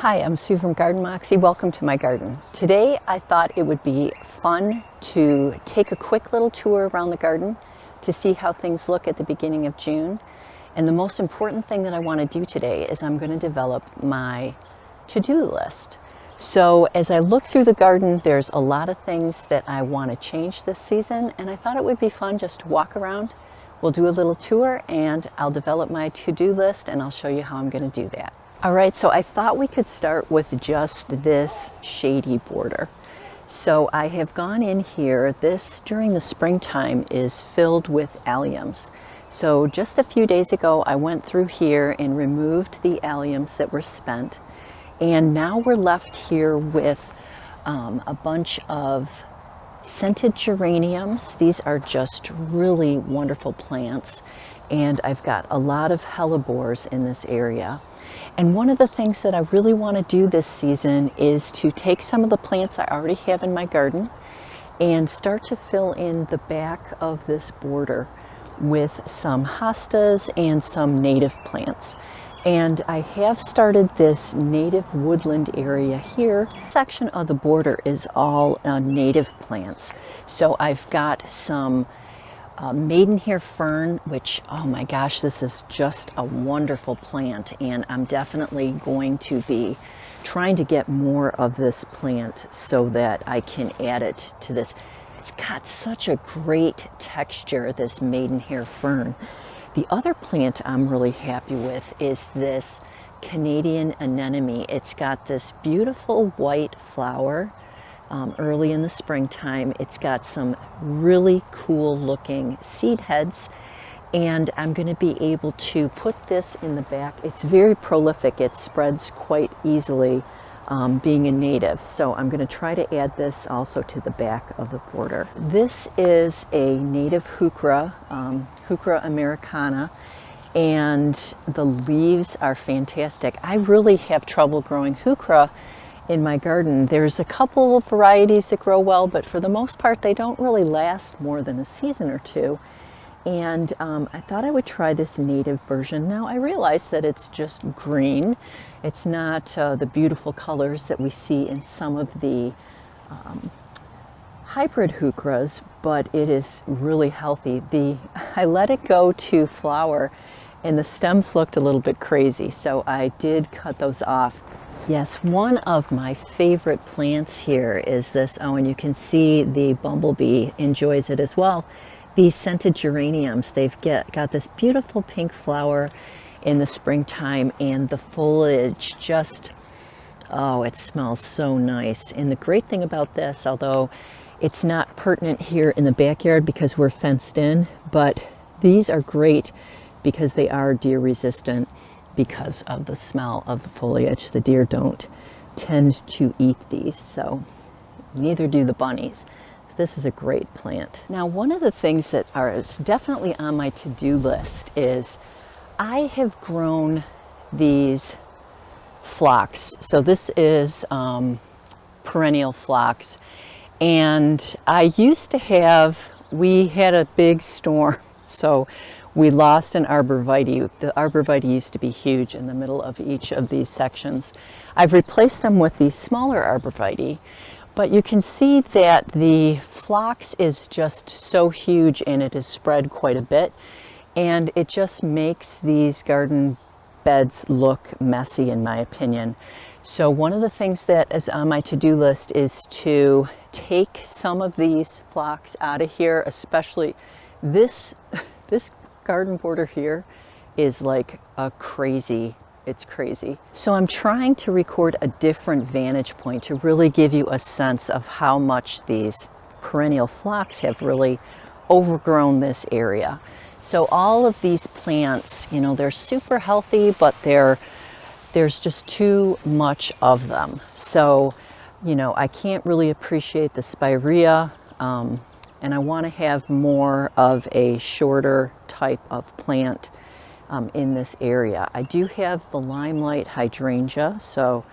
Hi, I'm Sue from Garden Moxie. Welcome to my garden. Today I thought it would be fun to take a quick little tour around the garden to see how things look at the beginning of June. And the most important thing that I want to do today is I'm going to develop my to-do list. So as I look through the garden, there's a lot of things that I want to change this season, and I thought it would be fun just to walk around. We'll do a little tour and I'll develop my to-do list and I'll show you how I'm going to do that. All right, so I thought we could start with just this shady border. So I have gone in here. This, during the springtime, is filled with alliums. So just a few days ago, I went through here and removed the alliums that were spent. And now we're left here with a bunch of scented geraniums. These are just really wonderful plants. And I've got a lot of hellebores in this area. And one of the things that I really want to do this season is to take some of the plants I already have in my garden and start to fill in the back of this border with some hostas and some native plants. And I have started this native woodland area here. This section of the border is all native plants. So I've got some maidenhair fern, which, oh my gosh, this is just a wonderful plant, and I'm definitely going to be trying to get more of this plant so that I can add it to this. It's got such a great texture, this maidenhair fern. The other plant I'm really happy with is this Canadian anemone. It's got this beautiful white flower early in the springtime. It's got some really cool looking seed heads, and I'm going to be able to put this in the back. It's very prolific. It spreads quite easily, being a native. So I'm going to try to add this also to the back of the border. This is a native heuchera, Heuchera americana, and the leaves are fantastic. I really have trouble growing heuchera in my garden. There's a couple of varieties that grow well, but for the most part they don't really last more than a season or two. And I thought I would try this native version. Now I realize that it's just green. It's not the beautiful colors that we see in some of the hybrid heucheras, but it is really healthy. I let it go to flower and the stems looked a little bit crazy, so I did cut those off. Yes, one of my favorite plants here is this, oh, and you can see the bumblebee enjoys it as well. These scented geraniums, they've got this beautiful pink flower in the springtime, and the foliage just, oh, it smells so nice. And the great thing about this, although it's not pertinent here in the backyard because we're fenced in, but these are great because they are deer resistant. Because of the smell of the foliage. The deer don't tend to eat these, so neither do the bunnies. So this is a great plant. Now, one of the things that is definitely on my to-do list is I have grown these phlox. So this is perennial phlox, and I used to have, we had a big storm, so we lost an arborvitae. The arborvitae used to be huge in the middle of each of these sections. I've replaced them with these smaller arborvitae, but you can see that the phlox is just so huge and it is spread quite a bit, and it just makes these garden beds look messy in my opinion. So one of the things that is on my to-do list is to take some of these phlox out of here, especially this garden border here is like a crazy, it's crazy. So I'm trying to record a different vantage point to really give you a sense of how much these perennial phlox have really overgrown this area. So all of these plants, you know, they're super healthy, but there's just too much of them. So, you know, I can't really appreciate the spirea, and I want to have more of a shorter type of plant in this area. I do have the limelight hydrangea, so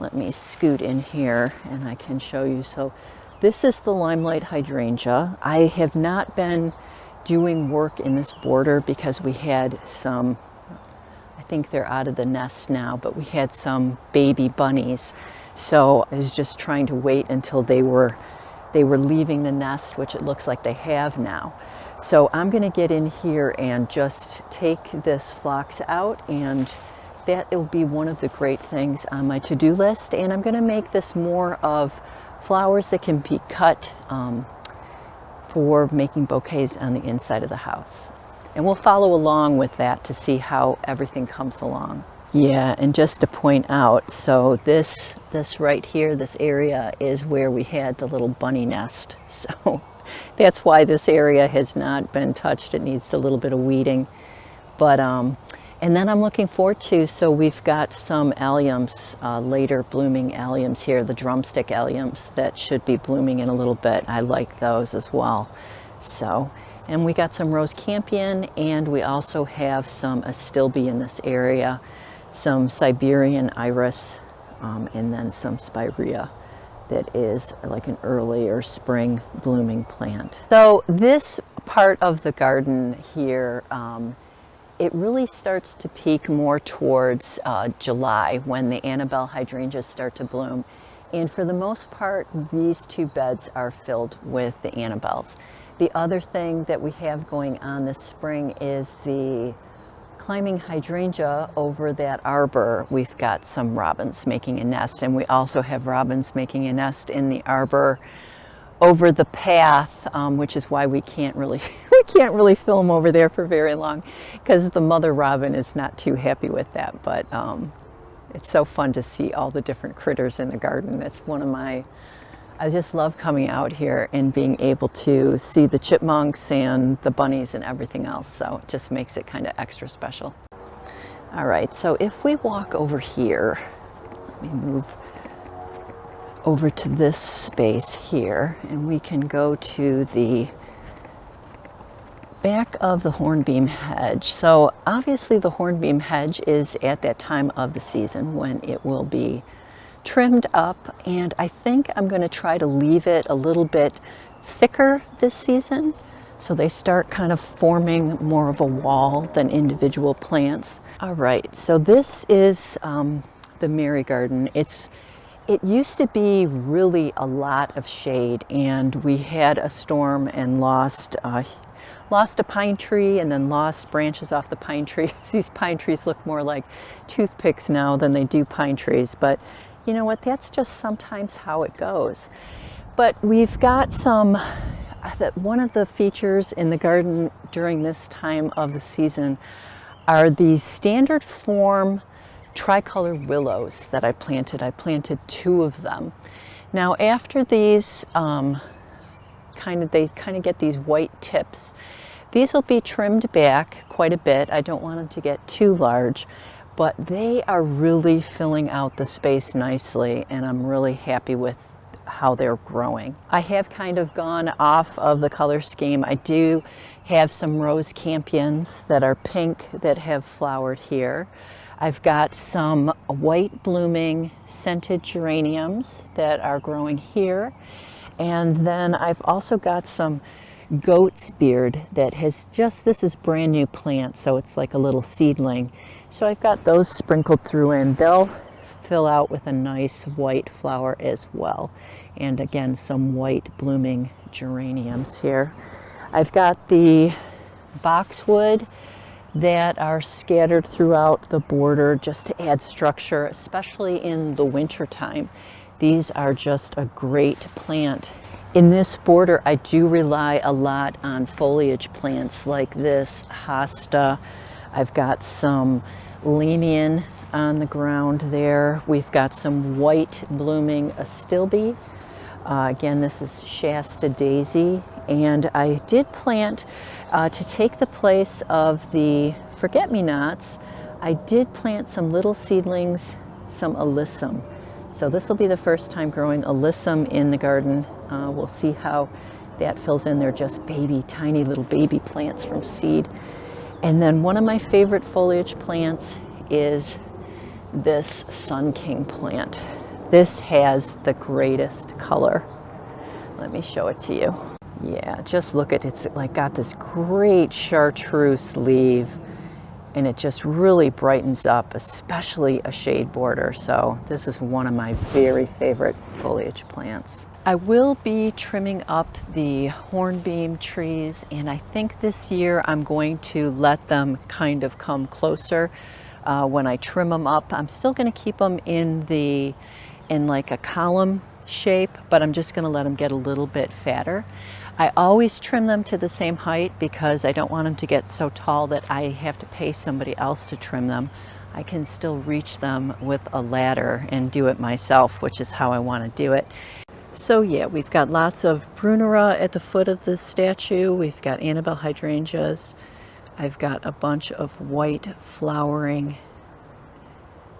let me scoot in here and I can show you. So this is the limelight hydrangea. I have not been doing work in this border because we had some, I think they're out of the nest now, but we had some baby bunnies. So I was just trying to wait until they were leaving the nest, which it looks like they have now. So I'm going to get in here and just take this phlox out, and that will be one of the great things on my to-do list. And I'm going to make this more of flowers that can be cut for making bouquets on the inside of the house. And we'll follow along with that to see how everything comes along. Yeah, and just to point out, so this right here, this area is where we had the little bunny nest. So that's why this area has not been touched. It needs a little bit of weeding. But and then I'm looking forward to, so we've got some alliums, later blooming alliums here, the drumstick alliums that should be blooming in a little bit. I like those as well. So, and we got some rose campion, and we also have some astilbe in this area, some Siberian iris, and then some spirea that is like an earlier spring blooming plant. So this part of the garden here, it really starts to peak more towards July, when the Annabelle hydrangeas start to bloom. And for the most part, these two beds are filled with the Annabelles. The other thing that we have going on this spring is the climbing hydrangea over that arbor. We've got some robins making a nest, and we also have robins making a nest in the arbor over the path, which is why we can't really film over there for very long, because the mother robin is not too happy with that. But it's so fun to see all the different critters in the garden. That's one of my, I just love coming out here and being able to see the chipmunks and the bunnies and everything else. So it just makes it kind of extra special. All right, so if we walk over here, let me move over to this space here, and we can go to the back of the hornbeam hedge. So obviously the hornbeam hedge is at that time of the season when it will be trimmed up, and I think I'm going to try to leave it a little bit thicker this season, so they start kind of forming more of a wall than individual plants. All right, so this is the Mary garden. It used to be really a lot of shade, and we had a storm and lost a pine tree, and then lost branches off the pine trees. These pine trees look more like toothpicks now than they do pine trees, but you know what, that's just sometimes how it goes. But we've got some, one of the features in the garden during this time of the season are these standard form tricolor willows that I planted. I planted 2 of them. Now after these they kind of get these white tips. These will be trimmed back quite a bit. I don't want them to get too large, but they are really filling out the space nicely, and I'm really happy with how they're growing. I have kind of gone off of the color scheme. I do have some rose campions that are pink that have flowered here. I've got some white blooming scented geraniums that are growing here. And then I've also got some goat's beard that has just, this is brand new plant, so it's like a little seedling. So I've got those sprinkled through, and they'll fill out with a nice white flower as well. And again, some white blooming geraniums here. I've got the boxwood that are scattered throughout the border just to add structure, especially in the winter time. These are just a great plant. In this border, I do rely a lot on foliage plants like this hosta. I've got some lamian on the ground there. We've got some white blooming astilbe. Again, this is Shasta daisy. And I did plant, to take the place of the forget-me-nots, I did plant some little seedlings, some alyssum. So this will be the first time growing alyssum in the garden. We'll see how that fills in. They're just baby, tiny little baby plants from seed. And then one of my favorite foliage plants is this Sun King plant. This has the greatest color. Let me show it to you. Yeah, just look at it. It's like got this great chartreuse leaf. and it just really brightens up, especially a shade border. So this is one of my very favorite foliage plants. I will be trimming up the hornbeam trees, and I think this year I'm going to let them kind of come closer when I trim them up. I'm still going to keep them in like a column shape, but I'm just going to let them get a little bit fatter. I always trim them to the same height because I don't want them to get so tall that I have to pay somebody else to trim them. I can still reach them with a ladder and do it myself, which is how I want to do it. So yeah, we've got lots of Brunera at the foot of the statue. We've got Annabelle hydrangeas. I've got a bunch of white flowering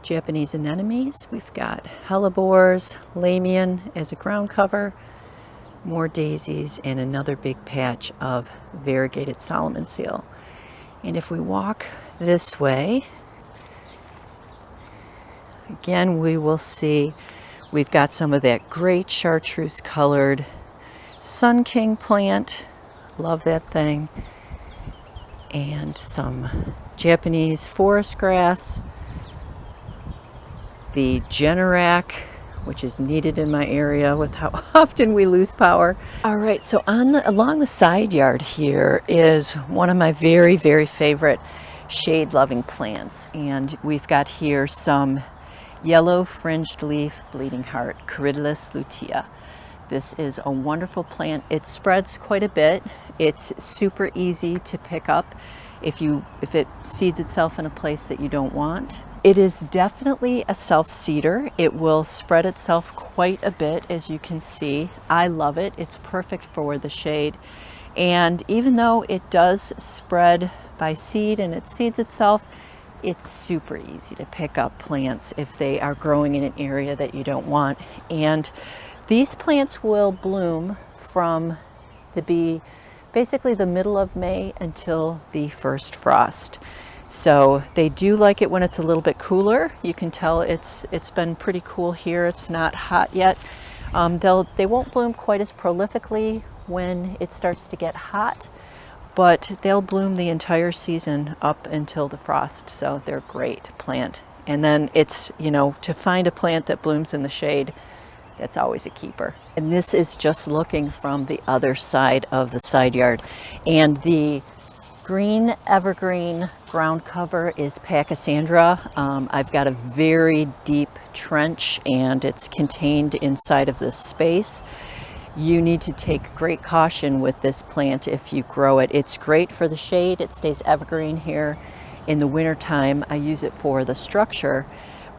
Japanese anemones. We've got hellebores, lamian as a ground cover, more daisies, and another big patch of variegated Solomon seal. And if we walk this way, again, we will see we've got some of that great chartreuse colored Sun King plant. Love that thing. And some Japanese forest grass. The Generac, which is needed in my area with how often we lose power. All right, so along the side yard here is one of my very, very favorite shade-loving plants. And we've got here some yellow fringed leaf bleeding heart, Corydalis lutea. This is a wonderful plant. It spreads quite a bit. It's super easy to pick up if it seeds itself in a place that you don't want. It is definitely a self-seeder. It will spread itself quite a bit, as you can see. I love it. It's perfect for the shade. And even though it does spread by seed and it seeds itself, it's super easy to pick up plants if they are growing in an area that you don't want. And these plants will bloom from basically the middle of May until the first frost. So they do like it when it's a little bit cooler. You can tell it's been pretty cool here. It's not hot yet. They won't bloom quite as prolifically when it starts to get hot, but they'll bloom the entire season up until the frost. So they're a great plant. And then it's, to find a plant that blooms in the shade, that's always a keeper. And this is just looking from the other side of the side yard. And the green evergreen ground cover is Pachysandra. I've got a very deep trench and it's contained inside of this space. You need to take great caution with this plant if you grow it. It's great for the shade. It stays evergreen here. In the wintertime, I use it for the structure,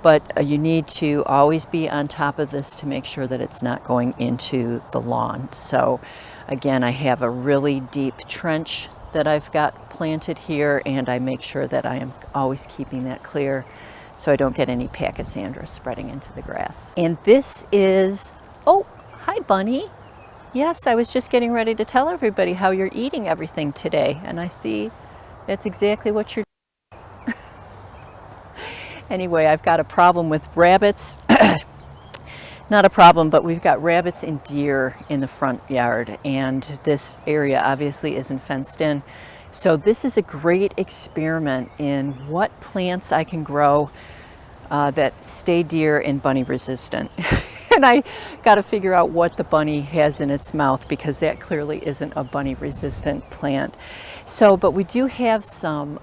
but you need to always be on top of this to make sure that it's not going into the lawn. So again, I have a really deep trench that I've got planted here, and I make sure that I am always keeping that clear so I don't get any Pachysandra spreading into the grass. And this is, oh, hi Bunny. Yes, I was just getting ready to tell everybody how you're eating everything today, and I see that's exactly what you're doing. Anyway, I've got a problem with rabbits. Not a problem, but we've got rabbits and deer in the front yard, and this area obviously isn't fenced in. So this is a great experiment in what plants I can grow that stay deer and bunny resistant. And I got to figure out what the bunny has in its mouth, because that clearly isn't a bunny resistant plant. So, but we do have some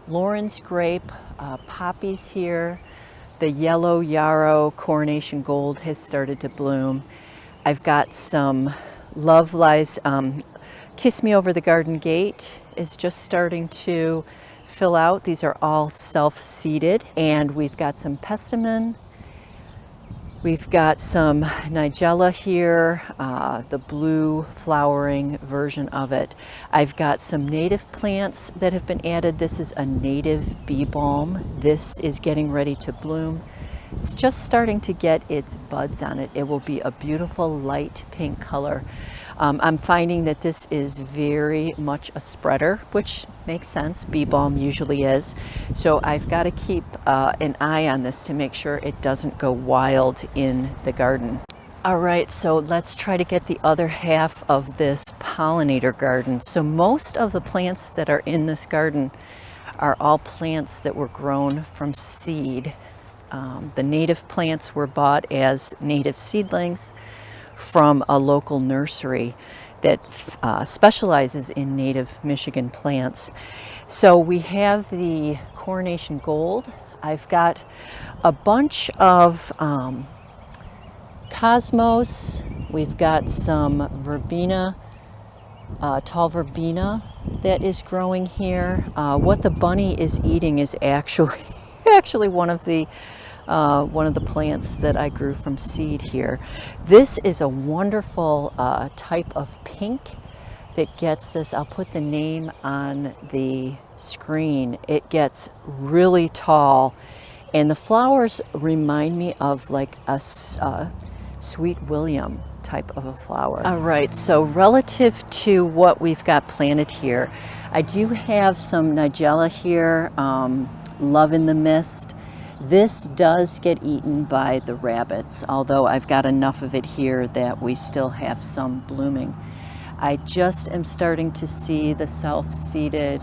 Lauren's grape poppies here. The yellow yarrow coronation gold has started to bloom. I've got some Love Lies, Kiss Me Over the Garden Gate is just starting to fill out. These are all self-seeded. And we've got some Pessimon. We've got some Nigella here, the blue flowering version of it. I've got some native plants that have been added. This is a native bee balm. This is getting ready to bloom. It's just starting to get its buds on it. It will be a beautiful light pink color. I'm finding that this is very much a spreader, which makes sense. Bee balm usually is. So I've got to keep an eye on this to make sure it doesn't go wild in the garden. All right, so let's try to get the other half of this pollinator garden. So most of the plants that are in this garden are all plants that were grown from seed. The native plants were bought as native seedlings from a local nursery that specializes in native Michigan plants. So we have the Coronation Gold. I've got a bunch of Cosmos. We've got some verbena, tall verbena that is growing here. What the bunny is eating is actually one of the plants that I grew from seed here. This is a wonderful type of pink that gets this. I'll put the name on the screen. It gets really tall, and the flowers remind me of like a Sweet William type of a flower. All right, so relative to what we've got planted here, I do have some Nigella here, Love in the Mist. This does get eaten by the rabbits, although I've got enough of it here that we still have some blooming. I just am starting to see the self-seeded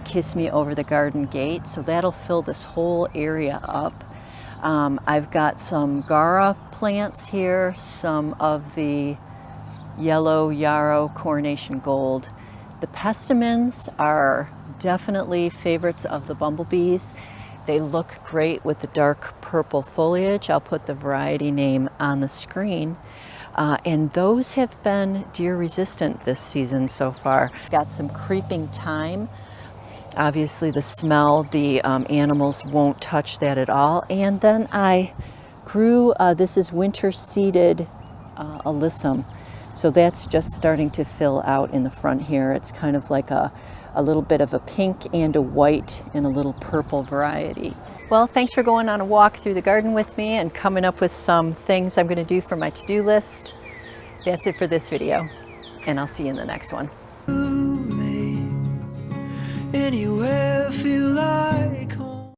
Kiss Me Over the Garden Gate, so that'll fill this whole area up. I've got some Gara plants here, some of the yellow yarrow Coronation Gold. The pestamins are definitely favorites of the bumblebees. They look great with the dark purple foliage. I'll put the variety name on the screen. And those have been deer resistant this season so far. Got some creeping thyme. Obviously the smell, the animals won't touch that at all. And then I grew, this is winter seeded alyssum. So that's just starting to fill out in the front here. It's kind of like a little bit of a pink and a white and a little purple variety. Well, thanks for going on a walk through the garden with me and coming up with some things I'm going to do for my to-do list. That's it for this video, and I'll see you in the next one. Anywhere feel like